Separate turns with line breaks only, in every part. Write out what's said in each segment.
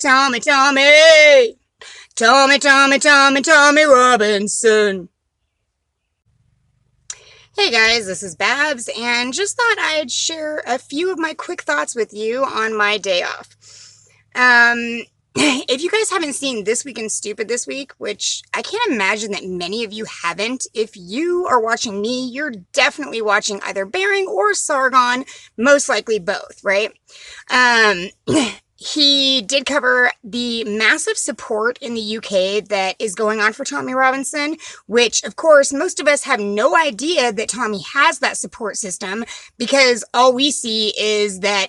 Tommy, Tommy. Tommy, Tommy, Tommy, Tommy Robinson. Hey guys, this is Babs, and just thought I'd share a few of my quick thoughts with you on my day off. If you guys haven't seen This Week in Stupid this week, which I can't imagine that many of you haven't, if you are watching me, you're definitely watching either Bering or Sargon, most likely both, right? He did cover the massive support in the UK that is going on for Tommy Robinson, which, of course, most of us have no idea that Tommy has that support system because all we see is that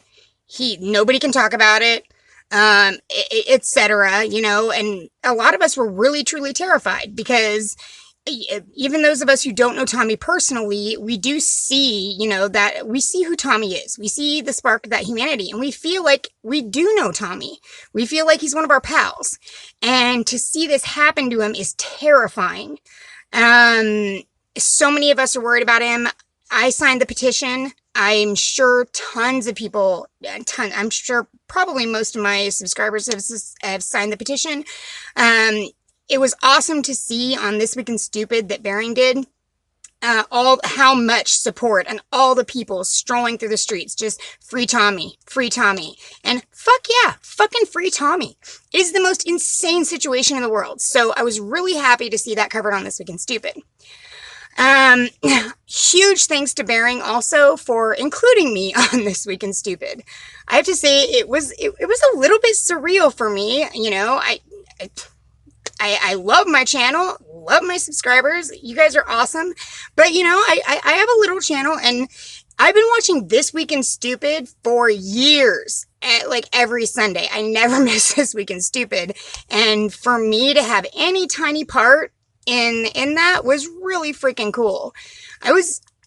nobody can talk about it, etc., and a lot of us were really, truly terrified because even those of us who don't know Tommy personally, we do see, that we see who Tommy is. We see the spark of that humanity, and we feel like we do know Tommy. We feel like he's one of our pals. And to see this happen to him is terrifying. So many of us are worried about him. I signed the petition. I'm sure tons of people, I'm sure probably most of my subscribers have signed the petition. It was awesome to see on This Week in Stupid that Bering did how much support and all the people strolling through the streets, just free Tommy, and fuck yeah, fucking free Tommy. It is the most insane situation in the world. So I was really happy to see that covered on This Week in Stupid. Huge thanks to Bering also for including me on This Week in Stupid. I have to say it was a little bit surreal for me. I love my channel, love my subscribers. You guys are awesome. But, I have a little channel, and I've been watching This Week in Stupid for years, like every Sunday. I never miss This Week in Stupid. And for me to have any tiny part in that was really freaking cool.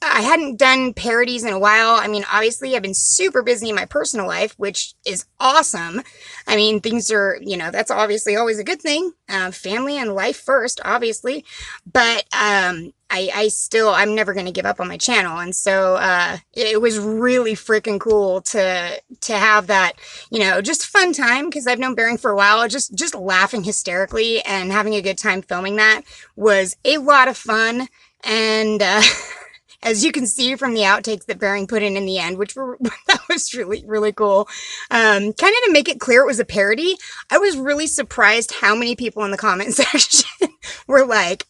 I hadn't done parodies in a while. I mean, obviously, I've been super busy in my personal life, which is awesome. I mean, things are, that's obviously always a good thing. Family and life first, obviously. But I'm never going to give up on my channel. And so it was really freaking cool to have that, just fun time, because I've known Bering for a while. Just laughing hysterically and having a good time filming that was a lot of fun. And as you can see from the outtakes that Bering put in the end, that was really, really cool. Kind of to make it clear it was a parody, I was really surprised how many people in the comment section were like,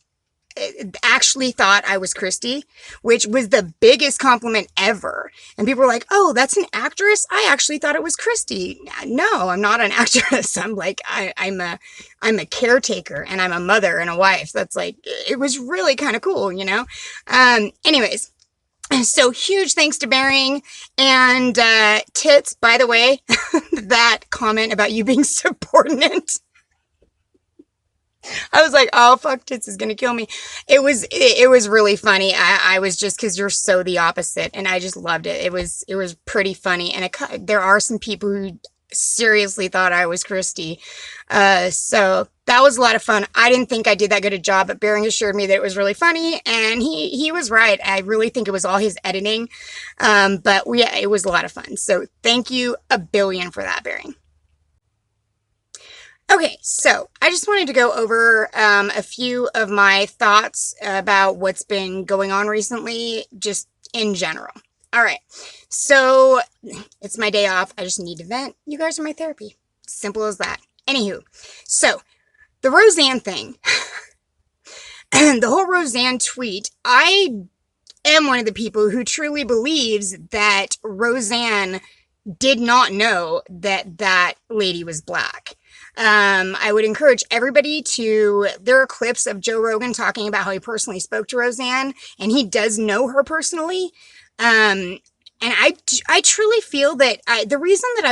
actually thought I was Christy, which was the biggest compliment ever. And people were like, oh, that's an actress? I actually thought it was Christy. No, I'm not an actress. I'm like, I'm a caretaker, and I'm a mother and a wife. That's like, it was really kind of cool, anyways. So huge thanks to Bering, and Tits, by the way, that comment about you being subordinate. I was like, oh, fuck, Tits is gonna kill me. It was really funny. I was just, because you're so the opposite, and I just loved it. It was pretty funny, and there are some people who seriously thought I was Christy. So that was a lot of fun. I didn't think I did that good a job, but Bering assured me that it was really funny, and he was right. I really think it was all his editing. But yeah, it was a lot of fun. So thank you a billion for that, Bering. Okay, so I just wanted to go over a few of my thoughts about what's been going on recently, just in general. All right, so it's my day off. I just need to vent. You guys are my therapy. Simple as that. Anywho, so the Roseanne thing, the whole Roseanne tweet, I am one of the people who truly believes that Roseanne did not know that lady was black. I would encourage everybody there are clips of Joe Rogan talking about how he personally spoke to Roseanne, and he does know her personally. And I truly feel that the reason that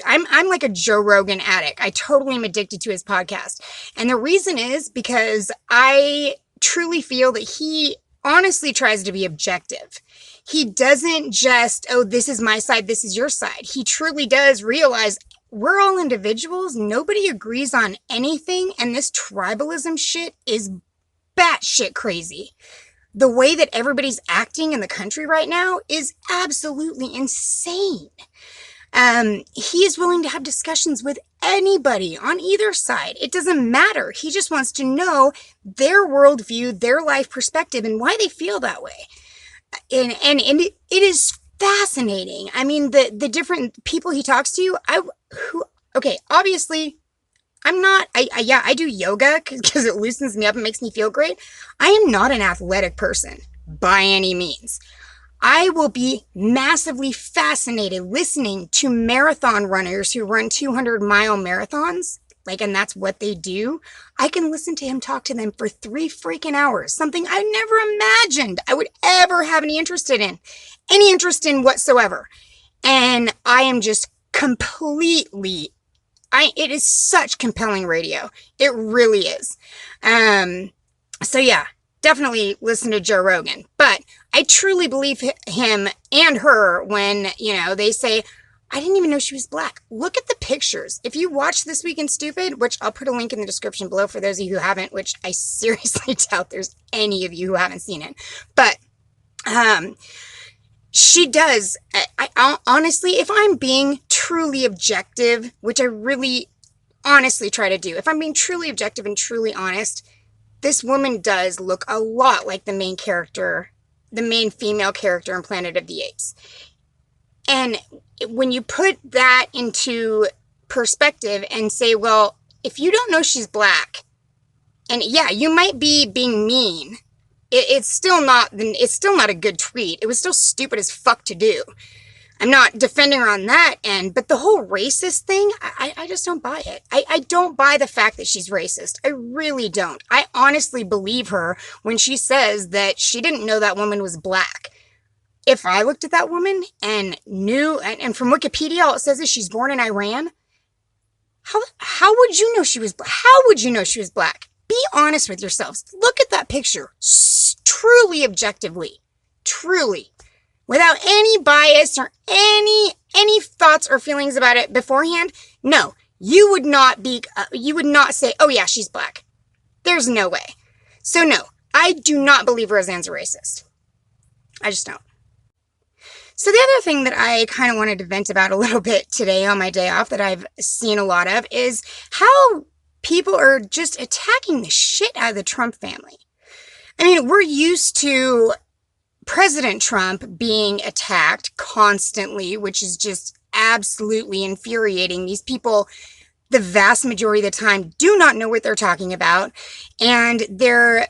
I'm like a Joe Rogan addict. I totally am addicted to his podcast. And the reason is because I truly feel that he honestly tries to be objective. He doesn't just, oh, this is my side, this is your side. He truly does realize we're all individuals. Nobody agrees on anything. And this tribalism shit is batshit crazy. The way that everybody's acting in the country right now is absolutely insane. He is willing to have discussions with anybody on either side. It doesn't matter. He just wants to know their worldview, their life perspective, and why they feel that way. And it is fascinating. I mean, the different people he talks to, okay, obviously, I do yoga because it loosens me up and makes me feel great. I am not an athletic person by any means. I will be massively fascinated listening to marathon runners who run 200-mile marathons. And that's what they do. I can listen to him talk to them for 3 freaking hours. Something I never imagined I would ever have any interest in whatsoever. And I am just completely, it is such compelling radio. It really is. So yeah, definitely listen to Joe Rogan. But I truly believe him and her when, they say, I didn't even know she was black. Look at the pictures. If you watch This Week in Stupid, which I'll put a link in the description below for those of you who haven't, which I seriously doubt there's any of you who haven't seen it. But she does. I honestly, if I'm being truly objective, which I really honestly try to do, if I'm being truly objective and truly honest, this woman does look a lot like the main female character in Planet of the Apes. And when you put that into perspective and say, well, if you don't know she's black, and yeah, you might be being mean, it's still not a good tweet. It was still stupid as fuck to do. I'm not defending her on that end, but the whole racist thing, I just don't buy it. I don't buy the fact that she's racist. I really don't. I honestly believe her when she says that she didn't know that woman was black. If I looked at that woman and knew, and from Wikipedia all it says is she's born in Iran, how would you know she was black? How would you know she was black? Be honest with yourselves. Look at that picture. Truly objectively. Truly. Without any bias or any thoughts or feelings about it beforehand. No. You would not say, oh yeah, she's black. There's no way. So no. I do not believe Roseanne's a racist. I just don't. So the other thing that I kind of wanted to vent about a little bit today on my day off that I've seen a lot of is how people are just attacking the shit out of the Trump family. I mean, we're used to President Trump being attacked constantly, which is just absolutely infuriating. These people, the vast majority of the time, do not know what they're talking about, and they're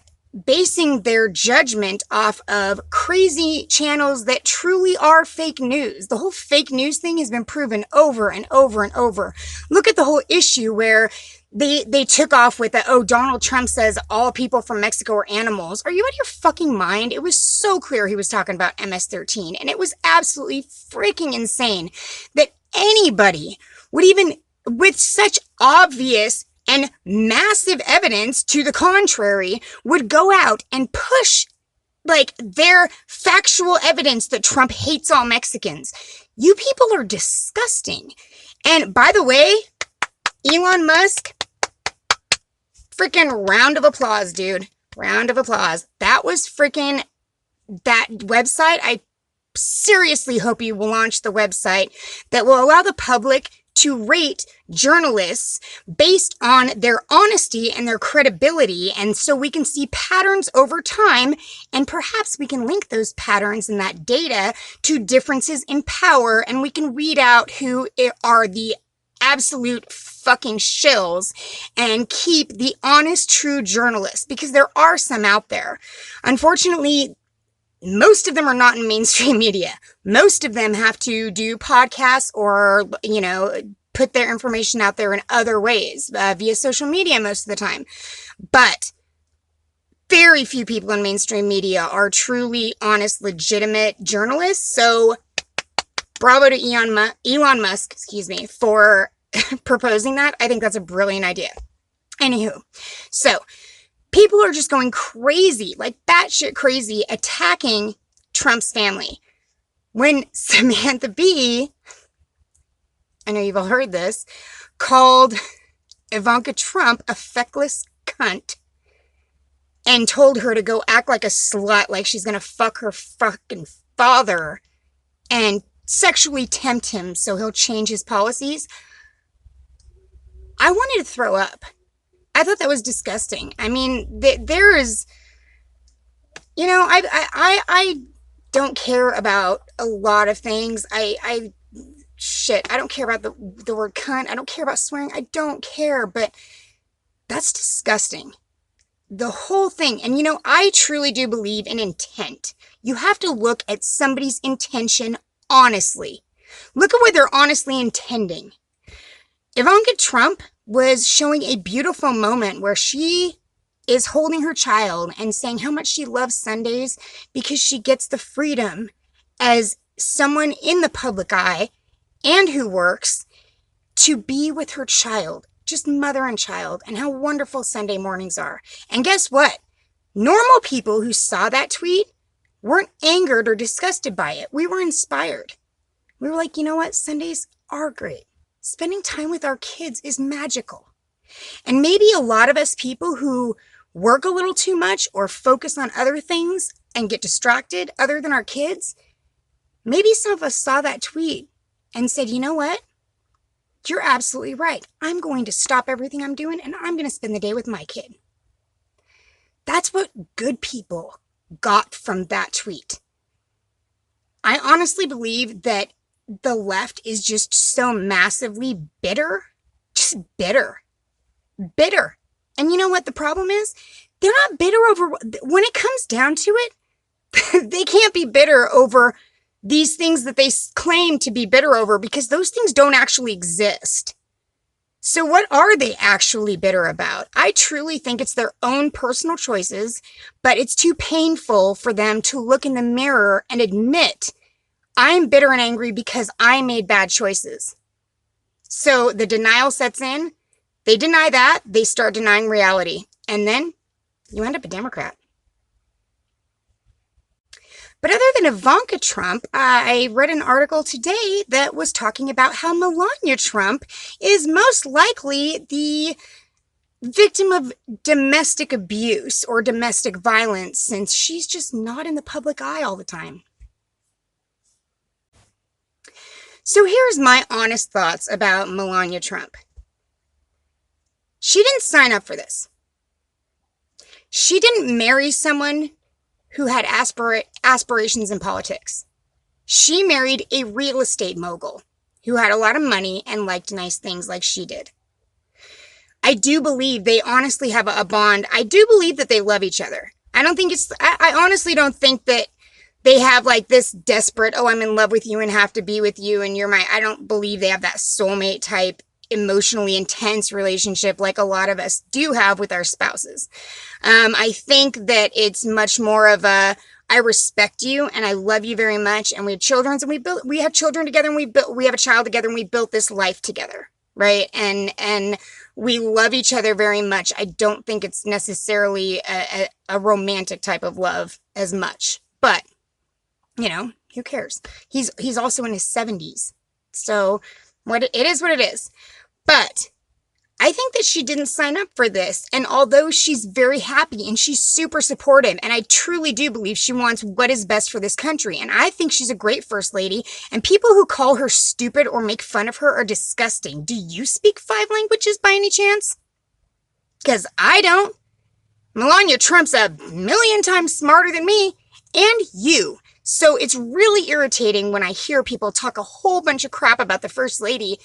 basing their judgment off of crazy channels that truly are fake news. The whole fake news thing has been proven over and over and over. Look at the whole issue where they took off with Donald Trump says all people from Mexico are animals. Are you out of your fucking mind? It was so clear he was talking about MS-13, and it was absolutely freaking insane that anybody would even, with such obvious and massive evidence to the contrary, would go out and push their factual evidence that Trump hates all Mexicans. You people are disgusting. And by the way, Elon Musk, freaking round of applause, dude. Round of applause. That was freaking that website. I seriously hope you will launch the website that will allow the public to rate journalists based on their honesty and their credibility, and so we can see patterns over time, and perhaps we can link those patterns and that data to differences in power, and we can weed out who are the absolute fucking shills and keep the honest, true journalists, because there are some out there. Unfortunately, most of them are not in mainstream media. Most of them have to do podcasts or, put their information out there in other ways, via social media most of the time. But very few people in mainstream media are truly honest, legitimate journalists. So bravo to Elon Musk, for proposing that. I think that's a brilliant idea. Anywho, so people are just going crazy, like batshit crazy, attacking Trump's family. When Samantha Bee, I know you've all heard this, called Ivanka Trump a feckless cunt and told her to go act like a slut, like she's going to fuck her fucking father and sexually tempt him so he'll change his policies. I wanted to throw up. I thought that was disgusting. I mean, there is, I don't care about a lot of things. I don't care about the word cunt. I don't care about swearing. I don't care, but that's disgusting. The whole thing. And I truly do believe in intent. You have to look at somebody's intention honestly. Look at what they're honestly intending. Ivanka Trump was showing a beautiful moment where she is holding her child and saying how much she loves Sundays because she gets the freedom as someone in the public eye and who works to be with her child, just mother and child, and how wonderful Sunday mornings are. And guess what? Normal people who saw that tweet weren't angered or disgusted by it. We were inspired. We were like, you know what? Sundays are great. Spending time with our kids is magical. And maybe a lot of us people who work a little too much or focus on other things and get distracted other than our kids, maybe some of us saw that tweet and said, you know what? You're absolutely right. I'm going to stop everything I'm doing and I'm going to spend the day with my kid. That's what good people got from that tweet. I honestly believe that the left is just so massively bitter. Just bitter. Bitter. And you know what the problem is? They're not bitter over, when it comes down to it, they can't be bitter over these things that they claim to be bitter over because those things don't actually exist. So what are they actually bitter about? I truly think it's their own personal choices, but it's too painful for them to look in the mirror and admit, I'm bitter and angry because I made bad choices. So the denial sets in. They deny that. They start denying reality. And then you end up a Democrat. But other than Ivanka Trump, I read an article today that was talking about how Melania Trump is most likely the victim of domestic abuse or domestic violence since she's just not in the public eye all the time. So here's my honest thoughts about Melania Trump. She didn't sign up for this. She didn't marry someone who had aspirations in politics. She married a real estate mogul who had a lot of money and liked nice things like she did. I do believe they honestly have a bond. I do believe that they love each other. I honestly don't think that they have like this desperate, oh, I'm in love with you and have to be with you and I don't believe they have that soulmate type emotionally intense relationship like a lot of us do have with our spouses. I think that it's much more of a, I respect you and I love you very much and we have children and we have children together and we have a child together and we built this life together, right? And we love each other very much. I don't think it's necessarily a romantic type of love as much, but who cares? He's also in his 70s. So it is what it is. But I think that she didn't sign up for this. And although she's very happy and she's super supportive, and I truly do believe she wants what is best for this country. And I think she's a great first lady. And people who call her stupid or make fun of her are disgusting. Do you speak 5 languages by any chance? Because I don't. Melania Trump's a million times smarter than me and you. So it's really irritating when I hear people talk a whole bunch of crap about the first lady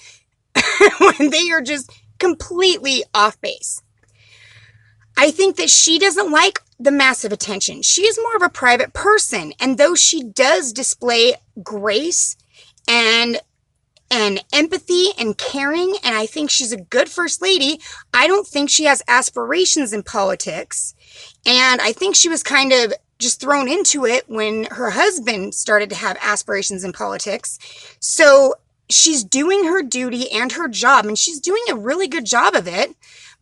when they are just completely off base. I think that she doesn't like the massive attention. She is more of a private person. And though she does display grace and empathy and caring, and I think she's a good first lady, I don't think she has aspirations in politics. And I think she was kind of just thrown into it when her husband started to have aspirations in politics. So she's doing her duty and her job, and she's doing a really good job of it,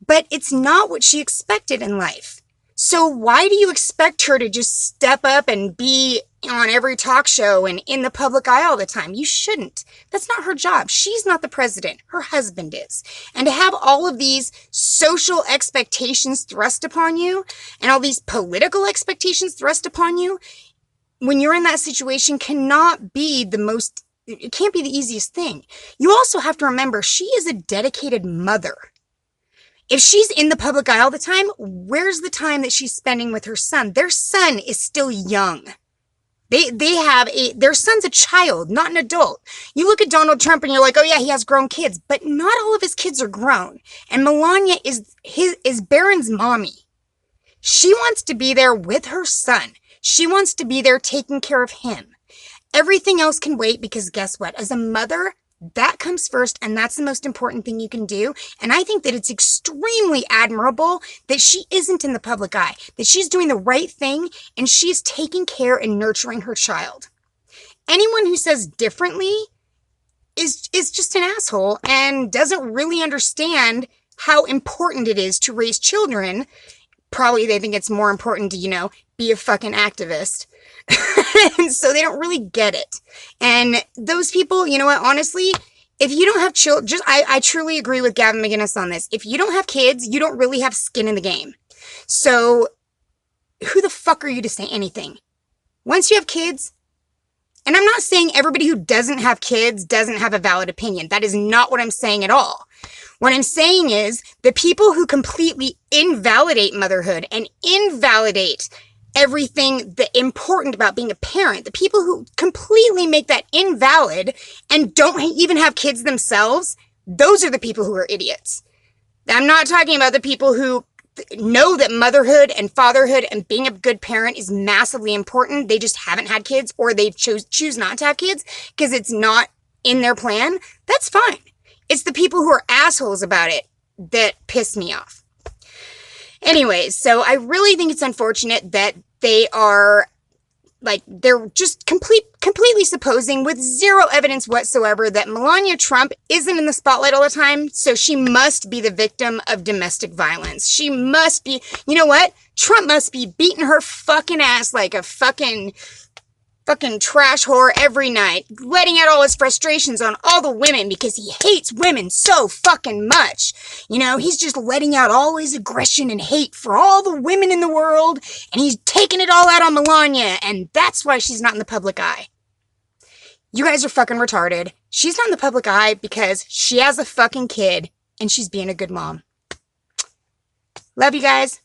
but it's not what she expected in life. So why do you expect her to just step up and be on every talk show and in the public eye all the time? You shouldn't. That's not her job. She's not the president. Her husband is. And to have all of these social expectations thrust upon you and all these political expectations thrust upon you when you're in that situation cannot be the most it can't be the easiest thing. You also have to remember she is a dedicated mother. If she's in the public eye all the time, where's the time that she's spending with her son? Their son is still young. Their son's a child, not an adult. You look at Donald Trump and you're like, oh yeah, he has grown kids, but not all of his kids are grown. And Melania is Barron's mommy. She wants to be there with her son. She wants to be there taking care of him. Everything else can wait because guess what? As a mother, that comes first, and that's the most important thing you can do. And I think that it's extremely admirable that she isn't in the public eye, that she's doing the right thing, and she's taking care and nurturing her child. Anyone who says differently is just an asshole and doesn't really understand how important it is to raise children. Probably they think it's more important to, be a fucking activist. And so they don't really get it. And those people, you know what, honestly, if you don't have children, I truly agree with Gavin McInnes on this. If you don't have kids, you don't really have skin in the game. So who the fuck are you to say anything? Once you have kids, and I'm not saying everybody who doesn't have kids doesn't have a valid opinion. That is not what I'm saying at all. What I'm saying is the people who completely invalidate motherhood and invalidate everything that important about being a parent, the people who completely make that invalid and don't even have kids themselves, those are the people who are idiots. I'm not talking about the people who know that motherhood and fatherhood and being a good parent is massively important. They just haven't had kids, or they choose not to have kids because it's not in their plan. That's fine. It's the people who are assholes about it that piss me off. Anyways, so I really think it's unfortunate that they're just completely supposing with zero evidence whatsoever that Melania Trump isn't in the spotlight all the time, so she must be the victim of domestic violence. She must be, you know what? Trump must be beating her fucking ass like a fucking trash whore every night, letting out all his frustrations on all the women because he hates women so fucking much. He's just letting out all his aggression and hate for all the women in the world, and he's taking it all out on Melania, and that's why she's not in the public eye. You guys are fucking retarded. She's not in the public eye because she has a fucking kid, and she's being a good mom. Love you guys.